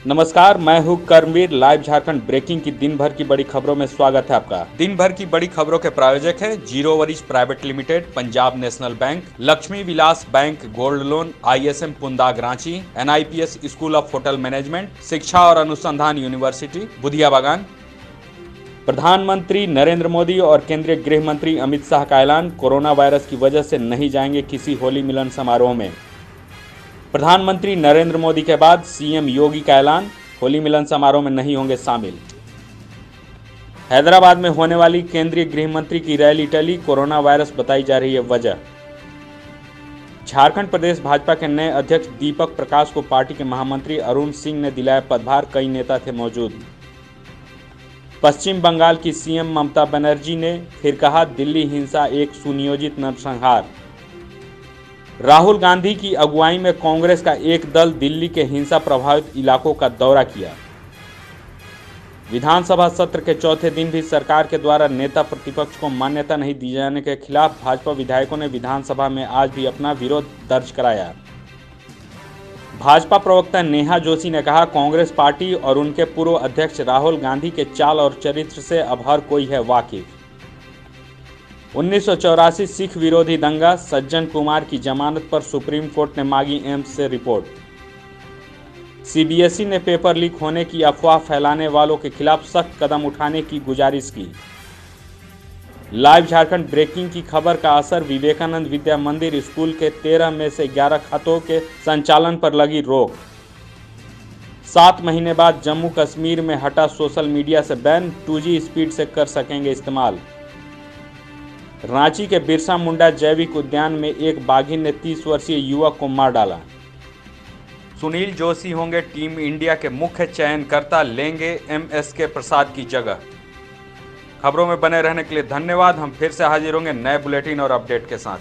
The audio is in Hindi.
नमस्कार, मैं हूं कर्मवीर। लाइव झारखंड ब्रेकिंग की दिन भर की बड़ी खबरों में स्वागत है आपका। दिन भर की बड़ी खबरों के प्रायोजक हैं zero worries private limited, Punjab national bank, Lakshmi Vilas bank gold loan, ISM Pundag Ranchi, NIPS school of hotel management, शिक्षा और अनुसंधान यूनिवर्सिटी बुधिया बागान। प्रधानमंत्री नरेंद्र मोदी और केंद्रीय गृह मंत्री अमित शाह का ऐलान, कोरोना वायरस की वजह से नहीं जाएंगे किसी होली मिलन समारोह में। प्रधानमंत्री नरेंद्र मोदी के बाद CM योगी का ऐलान, होली मिलन समारोह में नहीं होंगे शामिल। हैदराबाद में होने वाली केंद्रीय गृह मंत्री की रैली टली, कोरोना वायरस बताई जा रही है वजह। झारखंड प्रदेश भाजपा के नए अध्यक्ष दीपक प्रकाश को पार्टी के महामंत्री अरुण सिंह ने दिलाया पदभार, कई नेता थे मौजूद। पश्चिम बंगाल की CM ममता बनर्जी ने फिर कहा, दिल्ली हिंसा एक सुनियोजित नरसंहार। राहुल गांधी की अगुवाई में कांग्रेस का एक दल दिल्ली के हिंसा प्रभावित इलाकों का दौरा किया। विधानसभा सत्र के चौथे दिन भी सरकार के द्वारा नेता प्रतिपक्ष को मान्यता नहीं दी जाने के खिलाफ भाजपा विधायकों ने विधानसभा में आज भी अपना विरोध दर्ज कराया। भाजपा प्रवक्ता नेहा जोशी ने कहा, कांग्रेस पार्टी और उनके पूर्व अध्यक्ष राहुल गांधी के चाल और चरित्र से अब हर कोई है वाकिफ। 1984 सिख विरोधी दंगा, सज्जन कुमार की जमानत पर सुप्रीम कोर्ट ने मांगी एम्स से रिपोर्ट। CBSE ने पेपर लीक होने की अफवाह फैलाने वालों के खिलाफ सख्त कदम उठाने की गुजारिश की। लाइव झारखंड ब्रेकिंग की खबर का असर, विवेकानंद विद्या मंदिर स्कूल के 13 में से 11 खातों के संचालन पर लगी रोक। 7 महीने बाद जम्मू कश्मीर में हटा सोशल मीडिया से बैन, 2G स्पीड से कर सकेंगे इस्तेमाल। रांची के बिरसा मुंडा जैविक उद्यान में एक बाघिन ने 30 वर्षीय युवक को मार डाला। सुनील जोशी होंगे टीम इंडिया के मुख्य चयनकर्ता, लेंगे MSK प्रसाद की जगह। खबरों में बने रहने के लिए धन्यवाद। हम फिर से हाजिर होंगे नए बुलेटिन और अपडेट के साथ।